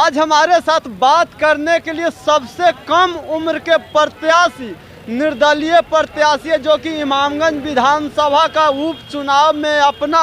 आज हमारे साथ बात करने के लिए सबसे कम उम्र के प्रत्याशी, निर्दलीय प्रत्याशी जो कि इमामगंज विधानसभा का उपचुनाव में अपना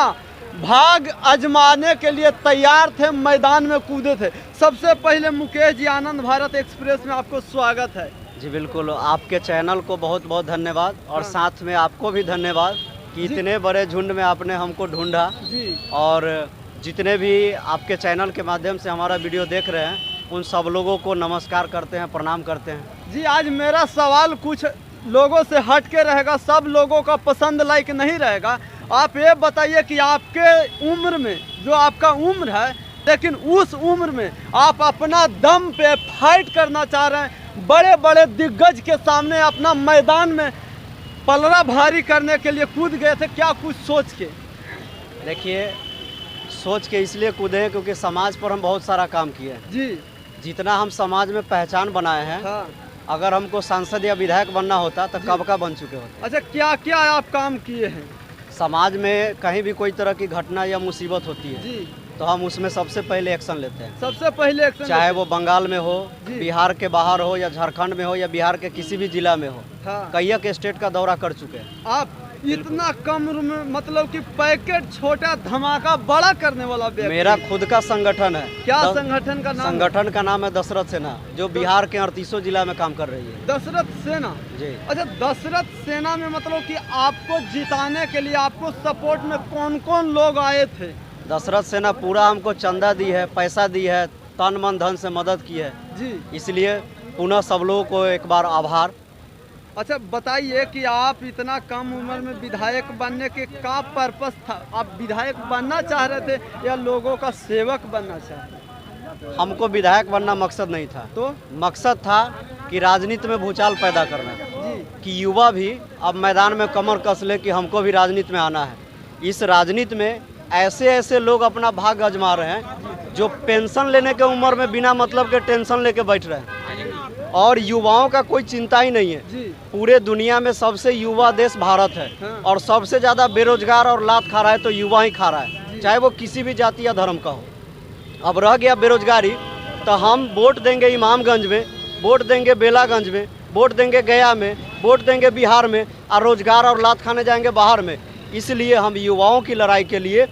भाग आजमाने के लिए तैयार थे, मैदान में कूदे थे। सबसे पहले मुकेश जी, आनंद भारत एक्सप्रेस में आपको स्वागत है। जी बिल्कुल, आपके चैनल को बहुत बहुत धन्यवाद और साथ में आपको भी धन्यवाद कि इतने बड़े झुंड में आपने हमको ढूंढा जी। और जितने भी आपके चैनल के माध्यम से हमारा वीडियो देख रहे हैं उन सब लोगों को नमस्कार करते हैं, प्रणाम करते हैं। जी, आज मेरा सवाल कुछ लोगों से हट के रहेगा, सब लोगों का पसंद लायक नहीं रहेगा। आप ये बताइए कि आपके उम्र में, जो आपका उम्र है, लेकिन उस उम्र में आप अपना दम पे फाइट करना चाह रहे हैं, बड़े बड़े दिग्गज के सामने अपना मैदान में पलड़ा भारी करने के लिए कूद गए थे, क्या कुछ सोच के? देखिए, सोच के इसलिए कूदे हैं क्योंकि समाज पर हम बहुत सारा काम किए हैं जी। जितना हम समाज में पहचान बनाए हैं, हाँ। अगर हमको सांसद या विधायक बनना होता तो कब का बन चुके होते। अच्छा, क्या क्या आप काम किए हैं? समाज में कहीं भी कोई तरह की घटना या मुसीबत होती है जी, तो हम उसमें सबसे पहले एक्शन लेते हैं। सबसे पहले एक्शन, चाहे वो बंगाल में हो, बिहार के बाहर हो, या झारखंड में हो, या बिहार के किसी भी जिला में हो। हाँ। कई के स्टेट का दौरा कर चुके हैं। आप इतना कम उम्र में, मतलब कि पैकेट छोटा धमाका बड़ा करने वाला व्यक्ति। मेरा खुद का संगठन है। क्या संगठन का नाम? संगठन का नाम है दशरथ सेना, जो बिहार के 38 जिला में काम कर रही है। दशरथ सेना जी। अच्छा, दशरथ सेना में मतलब कि आपको जिताने के लिए आपको सपोर्ट में कौन कौन लोग आए थे? दशरथ सेना पूरा हमको चंदा दी है, पैसा दी है, तन मन धन से मदद की है जी। इसलिए पुनः सब लोगों को एक बार आभार। अच्छा, बताइए कि आप इतना कम उम्र में विधायक बनने के क्या पर्पस था? आप विधायक बनना चाह रहे थे या लोगों का सेवक बनना चाह रहे थे? हमको विधायक बनना मकसद नहीं था, तो मकसद था कि राजनीति में भूचाल पैदा करना जी। कि युवा भी अब मैदान में कमर कस ले कि हमको भी राजनीति में आना है। इस राजनीति में ऐसे ऐसे लोग अपना भाग आजमा रहे हैं जो पेंशन लेने के उम्र में बिना मतलब के टेंशन लेके बैठ रहे हैं, और युवाओं का कोई चिंता ही नहीं है जी। पूरे दुनिया में सबसे युवा देश भारत है। हाँ। और सबसे ज़्यादा बेरोजगार और लात खा रहा है तो युवा ही खा रहा है, चाहे वो किसी भी जाति या धर्म का हो। अब रह गया बेरोजगारी, तो हम वोट देंगे इमामगंज में, वोट देंगे बेलागंज में, वोट देंगे गया में, वोट देंगे बिहार में, और रोजगार और लात खाने जाएंगे बाहर में। इसलिए हम युवाओं की लड़ाई के लिए,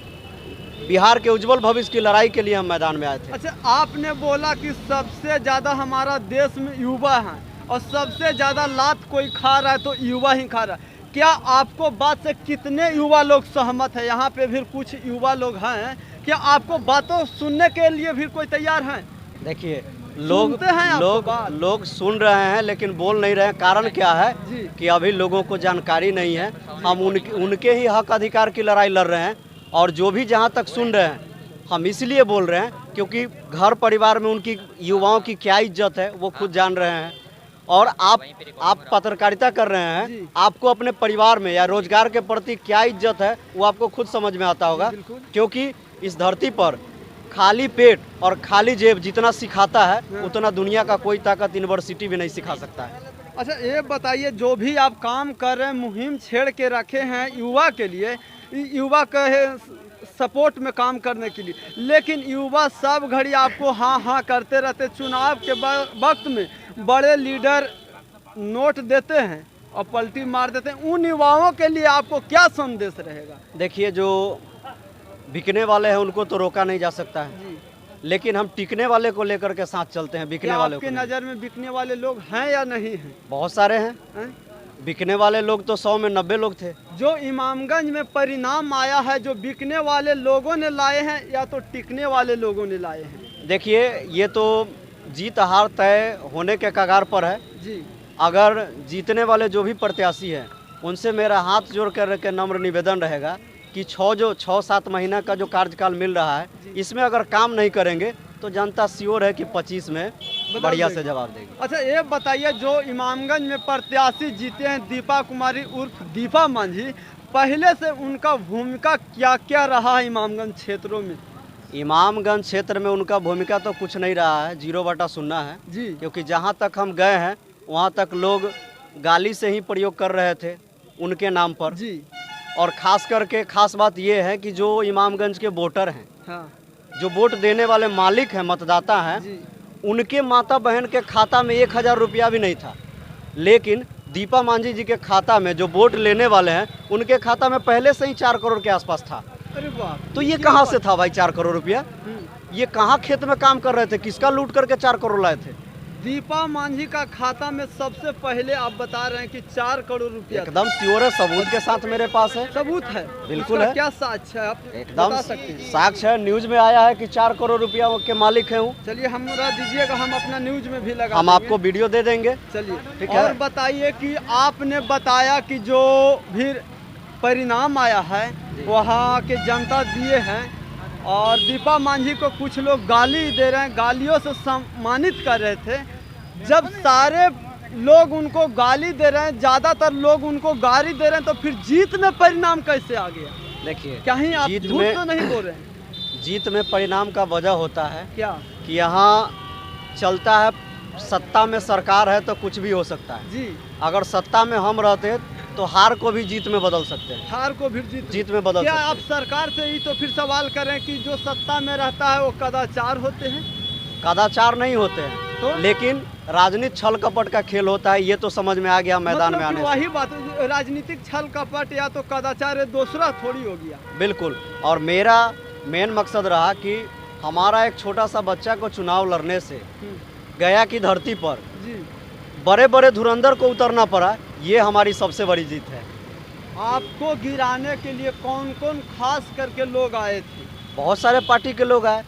बिहार के उज्जवल भविष्य की लड़ाई के लिए हम मैदान में आए थे। अच्छा, आपने बोला कि सबसे ज़्यादा हमारा देश में युवा हैं और सबसे ज़्यादा लात कोई खा रहा है तो युवा ही खा रहा है। क्या आपको बात से कितने युवा लोग सहमत है? यहाँ पे भी कुछ युवा लोग हैं, क्या आपको बातों सुनने के लिए भी कोई तैयार हैं? देखिए, लोग सुन रहे हैं लेकिन बोल नहीं रहे हैं। कारण क्या है कि अभी लोगों को जानकारी नहीं है। हम उनके ही हक अधिकार की लड़ाई लड़ रहे हैं, और जो भी जहाँ तक सुन रहे हैं हम इसलिए बोल रहे हैं क्योंकि घर परिवार में उनकी, युवाओं की क्या इज्जत है वो खुद जान रहे हैं। और आप पत्रकारिता कर रहे हैं, आपको अपने परिवार में या रोजगार के प्रति क्या इज्जत है वो आपको खुद समझ में आता होगा, क्योंकि इस धरती पर खाली पेट और खाली जेब जितना सिखाता है उतना दुनिया का कोई ताकत यूनिवर्सिटी भी नहीं सिखा सकता है। अच्छा, ये बताइए, जो भी आप काम कर रहे हैं, मुहिम छेड़ के रखे हैं युवा के लिए, युवा कहे सपोर्ट में काम करने के लिए, लेकिन युवा सब घड़ी आपको हाँ हाँ करते रहते। चुनाव के वक्त में बड़े लीडर नोट देते हैं और पलटी मार देते हैं। उन युवाओं के लिए आपको क्या संदेश रहेगा? देखिए, जो बिकने वाले हैं उनको तो रोका नहीं जा सकता है जी। लेकिन हम टिकने वाले को लेकर के साथ चलते हैं। बिकने वाले आपकी नज़र में बिकने वाले लोग हैं या नहीं हैं? बहुत सारे हैं। बिकने वाले लोग तो 100 में 90 लोग थे। जो इमामगंज में परिणाम आया है, जो बिकने वाले लोगों ने लाए हैं या तो टिकने वाले लोगों ने लाए हैं? देखिए, ये तो जीत हार तय होने के कगार पर है जी। अगर जीतने वाले जो भी प्रत्याशी हैं उनसे मेरा हाथ जोड़ कर के नम्र निवेदन रहेगा कि 6-7 महीना का जो कार्यकाल मिल रहा है, इसमें अगर काम नहीं करेंगे तो जनता श्योर है कि 25 में बढ़िया से जवाब देगी। अच्छा, ये बताइए, जो इमामगंज में प्रत्याशी जीते हैं दीपा कुमारी उर्फ दीपा मांझी, पहले से उनका भूमिका क्या क्या रहा है इमामगंज क्षेत्रों में? इमामगंज क्षेत्र में उनका भूमिका तो कुछ नहीं रहा है, 0/0 है जी। क्योंकि जहाँ तक हम गए हैं वहाँ तक लोग गाली से ही प्रयोग कर रहे थे उनके नाम पर जी। और खास करके खास बात ये है कि जो इमामगंज के वोटर हैं, हाँ। जो वोट देने वाले मालिक हैं, मतदाता हैं, जी उनके माता बहन के खाता में 1000 रुपया भी नहीं था। लेकिन दीपा मांझी जी के खाता में जो वोट लेने वाले हैं उनके खाता में पहले से ही 4 करोड़ के आसपास था। अरे वाह, तो ये कहाँ से था भाई 4 करोड़ रुपया? ये कहाँ खेत में काम कर रहे थे, किसका लूट करके 4 करोड़ लाए थे? दीपा मांझी का खाता में सबसे पहले आप बता रहे हैं कि 4 करोड़ रुपया एकदम श्योर है, सबूत के साथ मेरे पास है। सबूत है? बिल्कुल उसका है। क्या साक्ष्य है, आप एकदम बता सकते हैं? साक्ष्य है, न्यूज में आया है कि 4 करोड़ रुपया के मालिक है हूँ। चलिए हमरा दीजिएगा, हम अपना न्यूज में भी लगा हम देंगे। आपको वीडियो दे देंगे। चलिए ठीक है। और बताइए कि आपने बताया कि जो भी परिणाम आया है वहाँ के जनता दिए हैं और दीपा मांझी को कुछ लोग गाली दे रहे हैं, गालियों से सम्मानित कर रहे थे। जब सारे लोग उनको गाली दे रहे हैं, ज़्यादातर लोग उनको गाली दे रहे हैं, तो फिर जीत में परिणाम कैसे आ गया? देखिए, कहीं आप जीत झूठ में तो नहीं बोल रहे हैं? जीत में परिणाम का वजह होता है क्या कि यहाँ चलता है, सत्ता में सरकार है तो कुछ भी हो सकता है। जी, अगर सत्ता में हम रहते तो हार को भी जीत में बदल सकते हैं, हार को भी जीत में बदल क्या सकते आप सरकार से ही तो फिर सवाल करें कि जो सत्ता में रहता है वो कदाचार होते हैं? हैं। कदाचार नहीं होते हैं तो लेकिन राजनीति छल कपट का खेल होता है, ये तो समझ में आ गया मैदान में मतलब आने कि से। वही बात, राजनीतिक छल कपट या तो कदाचार है, दूसरा थोड़ी हो गया। बिल्कुल। और मेरा मेन मकसद रहा कि हमारा एक छोटा सा बच्चा को चुनाव लड़ने से गया की धरती पर जी, बड़े बड़े धुरंधर को उतरना पड़ा, ये हमारी सबसे बड़ी जीत है। आपको गिराने के लिए कौन कौन खास करके लोग आए थे? बहुत सारे पार्टी के लोग आए,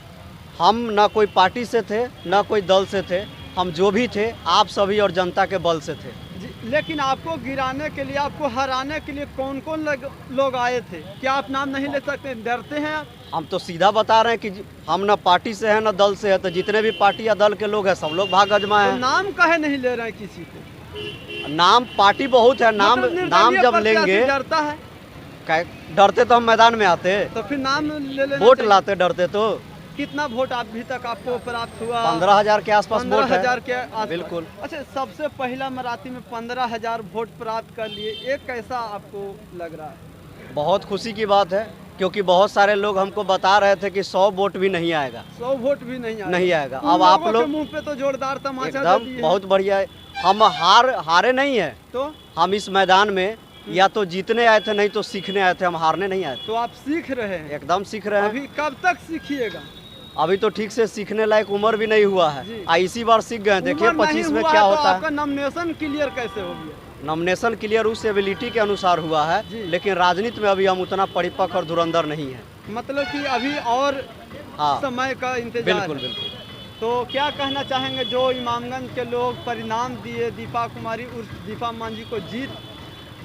हम ना कोई पार्टी से थे ना कोई दल से थे, हम जो भी थे आप सभी और जनता के बल से थे। जी, लेकिन आपको गिराने के लिए, आपको हराने के लिए कौन कौन लोग आए थे? क्या आप नाम नहीं ले सकते, डरते हैं आप? हम तो सीधा बता रहे हैं कि हम ना पार्टी से हैं ना दल से है, तो जितने भी पार्टी या दल के लोग हैं सब लोग भाग अजमाए तो हैं। नाम काहे नहीं ले रहे हैं किसी को? नाम पार्टी बहुत है, नाम मतलब निर्दलीय नाम जब प्रत्याशी लेंगे, डरता है डरते तो हम मैदान में आते, तो फिर नाम ले लेना वोट चाहिए। लाते डरते तो। कितना वोट अभी तक आपको प्राप्त हुआ? 15,000 के आसपास वोट 15,000 है। के आसपास। बिल्कुल। अच्छा, सबसे पहला मराठी में 15,000 वोट प्राप्त कर लिए, ये कैसा आपको लग रहा है? बहुत खुशी की बात है, क्योंकि बहुत सारे लोग हमको बता रहे थे कि 100 वोट भी नहीं आएगा, 100 वोट भी नहीं आएगा। नहीं आएगा। उन अब आप लोगों के लोग मुंह पे तो जोरदार तमाचा दे एकदम दिए। बहुत बढ़िया है। हम हारे नहीं है, तो हम इस मैदान में या तो जीतने आए थे नहीं तो सीखने आए थे, हम हारने नहीं आए थे। तो आप सीख रहे हैं? एकदम सीख रहे हैं। अभी कब तक सीखिएगा? अभी तो ठीक से सीखने लायक उम्र भी नहीं हुआ जी। है, इसी बार सीख गए। देखिए उम्र नहीं 25 में हुआ क्या है तो होता आपका है। नॉमिनेशन क्लियर कैसे हो गया? नॉमिनेशन क्लियर उस एबिलिटी के अनुसार हुआ है, जी। लेकिन राजनीति में अभी हम उतना परिपक्व और धुरंधर नहीं है। मतलब कि अभी और हाँ, समय का इंतजार बिल्कुल है। बिल्कुल। तो क्या कहना चाहेंगे जो इमामगंज के लोग परिणाम दिए, दीपा कुमारी उर्फ दीपा मांझी को जीत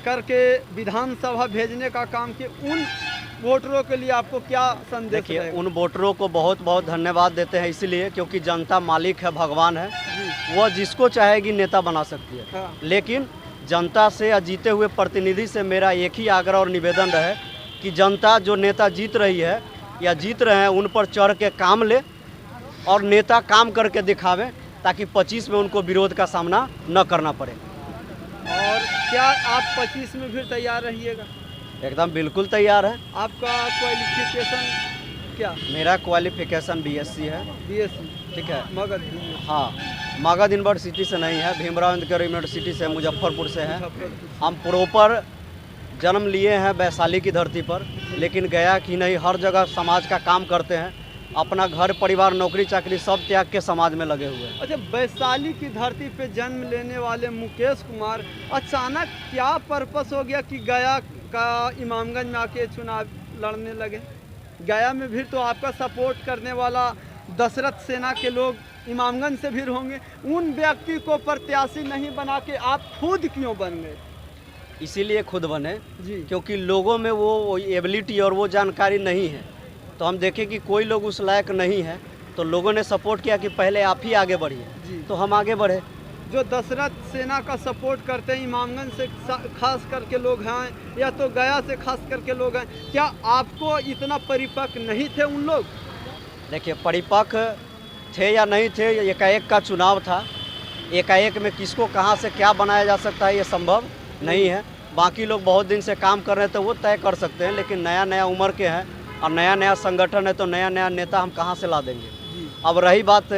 करके विधानसभा भेजने का काम किए, उन वोटरों के लिए आपको क्या संदेश देखिए, रहेगा? उन वोटरों को बहुत बहुत धन्यवाद देते हैं, इसलिए क्योंकि जनता मालिक है, भगवान है, जी, वह जिसको चाहेगी नेता बना सकती है। हाँ, लेकिन जनता से या जीते हुए प्रतिनिधि से मेरा एक ही आग्रह और निवेदन रहे कि जनता जो नेता जीत रही है या जीत रहे हैं उन पर चढ़ के काम ले और नेता काम करके दिखावे, ताकि 25 में उनको विरोध का सामना न करना पड़े। और क्या आप 25 में फिर तैयार रहिएगा? एकदम बिल्कुल तैयार है। आपका क्वालिफिकेशन क्या? मेरा क्वालिफिकेशन BSc है। BSc, ठीक है। मगध हाँ, मगध यूनिवर्सिटी से नहीं है, भीमराव अम्बेडकर यूनिवर्सिटी से, मुजफ्फरपुर से है। हम प्रॉपर जन्म लिए हैं वैशाली की धरती पर, लेकिन गया कि नहीं, हर जगह समाज का काम करते हैं, अपना घर परिवार नौकरी चाकरी सब त्याग के समाज में लगे हुए हैं। अच्छा, वैशाली की धरती पे जन्म लेने वाले मुकेश कुमार अचानक क्या पर्पस हो गया कि गया का इमामगंज में आके चुनाव लड़ने लगे? गया में भी तो आपका सपोर्ट करने वाला दशरथ सेना के लोग इमामगंज से भी होंगे, उन व्यक्ति को प्रत्याशी नहीं बना के आप खुद क्यों बन गए? इसीलिए खुद बने जी, क्योंकि लोगों में वो एबिलिटी और वो जानकारी नहीं है, तो हम देखें कि कोई लोग उस लायक नहीं है, तो लोगों ने सपोर्ट किया कि पहले आप ही आगे बढ़िए, जी। तो हम आगे बढ़े। जो दशरथ सेना का सपोर्ट करते हैं इमामगंज से खास करके लोग हैं या तो गया से खास करके लोग हैं, क्या आपको इतना परिपक्व नहीं थे उन लोग? देखिए, परिपक्व थे या नहीं थे, एकाएक का चुनाव था, एकाएक में किसको कहाँ से क्या बनाया जा सकता है ये संभव नहीं है। बाकी लोग बहुत दिन से काम कर रहे थे वो तय कर सकते हैं, लेकिन नया नया उम्र के हैं, और नया नया संगठन है तो नया नया नेता हम कहाँ से ला देंगे। जी अब रही बात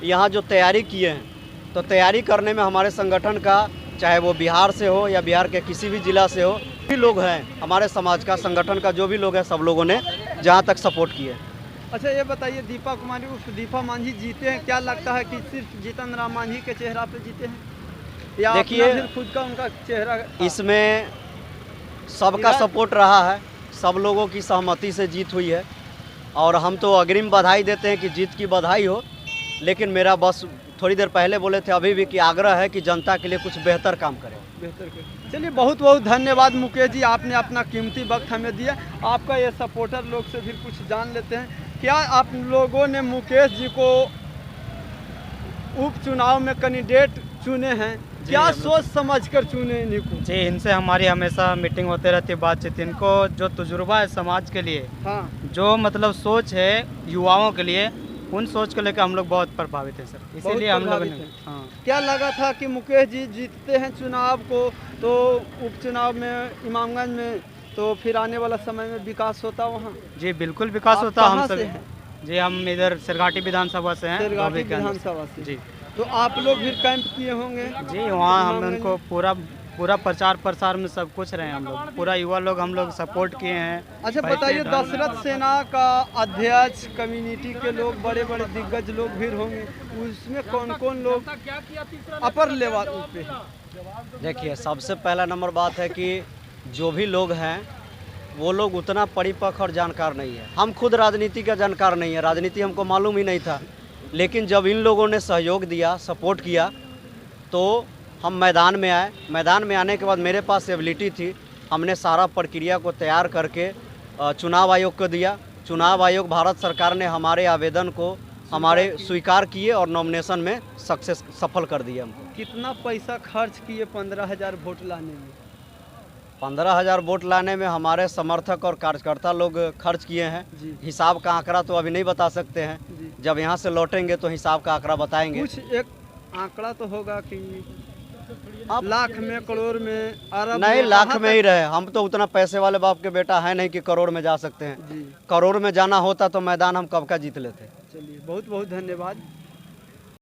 यहाँ जो तैयारी किए हैं, तो तैयारी करने में हमारे संगठन का, चाहे वो बिहार से हो या बिहार के किसी भी जिला से हो, भी लोग हैं हमारे समाज का, संगठन का जो भी लोग हैं, सब लोगों ने जहाँ तक सपोर्ट किए। अच्छा ये बताइए, दीपा कुमारी उर्फ दीपा मांझी जीते हैं, क्या लगता है कि सिर्फ जीतन राम मांझी के चेहरा पे जीते हैं या देखिए, अपना फिर खुद का उनका चेहरा? इसमें सबका सपोर्ट रहा है, सब लोगों की सहमति से जीत हुई है और हम तो अग्रिम बधाई देते हैं कि जीत की बधाई हो। लेकिन मेरा बस थोड़ी देर पहले बोले थे अभी भी कि आग्रह है कि जनता के लिए कुछ बेहतर काम करें। बेहतर कर। चलिए बहुत बहुत धन्यवाद मुकेश जी, आपने अपना कीमती वक्त हमें दिया। आपका ये सपोर्टर लोग से फिर कुछ जान लेते हैं। क्या आप लोगों ने मुकेश जी को उपचुनाव में कैंडिडेट चुने हैं, क्या सोच समझ कर चुने इन्हीं को? जी, इनसे हमारी हमेशा मीटिंग होते रहती है, बातचीत। इनको जो तजुर्बा है समाज के लिए, हाँ, जो मतलब सोच है युवाओं के लिए, उन सोच को लेकर हम लोग बहुत प्रभावित हैं सर। इसीलिए हम लोग ने क्या लगा था कि मुकेश जी जीतते हैं चुनाव को, तो उपचुनाव में इमामगंज में, तो फिर आने वाला समय में विकास होता वहाँ? जी बिल्कुल विकास आप होता। हम कहाँ सब से हैं? जी हम इधर सिरघाटी विधानसभा से हैं। सिरघाटी धोबी के अंदर। विधानसभा से। जी तो आप लोग भी कैंप किए होंगे? जी, वहाँ हम उनको पूरा प्रचार प्रसार में सब कुछ रहे हैं हम लोग, पूरा युवा लोग हम लोग सपोर्ट किए हैं। अच्छा बताइए, दशरथ सेना का अध्यक्ष, कम्युनिटी के लोग, बड़े बड़े दिग्गज लोग भी होंगे, उसमें कौन कौन लोग अपर लेवल पे हैं? देखिए, सबसे पहला नंबर बात है कि जो भी लोग हैं वो लोग उतना परिपक्व और जानकार नहीं है। हम खुद राजनीति का जानकार नहीं है, राजनीति हमको मालूम ही नहीं था। लेकिन जब इन लोगों ने सहयोग दिया, सपोर्ट किया, तो हम मैदान में आए। मैदान में आने के बाद मेरे पास एबिलिटी थी, हमने सारा प्रक्रिया को तैयार करके चुनाव आयोग को दिया। चुनाव आयोग, भारत सरकार ने हमारे आवेदन को हमारे स्वीकार किए और नॉमिनेशन में सफल कर दिए हमको। कितना पैसा खर्च किए 15,000 वोट लाने में? 15,000 वोट लाने में हमारे समर्थक और कार्यकर्ता लोग खर्च किए हैं। जी। हिसाब का आंकड़ा तो अभी नहीं बता सकते हैं, जी। जब यहाँ से लौटेंगे तो हिसाब का आंकड़ा बताएंगे। कुछ एक आंकड़ा तो होगा कि आप लाख में, करोड़ में, अरब नहीं, में, लाख कहाँ में ही रहे। हम तो उतना पैसे वाले बाप के बेटा है नहीं कि करोड़ में जा सकते हैं। जी। करोड़ में जाना होता तो मैदान हम कब का जीत लेते। चलिए बहुत बहुत धन्यवाद।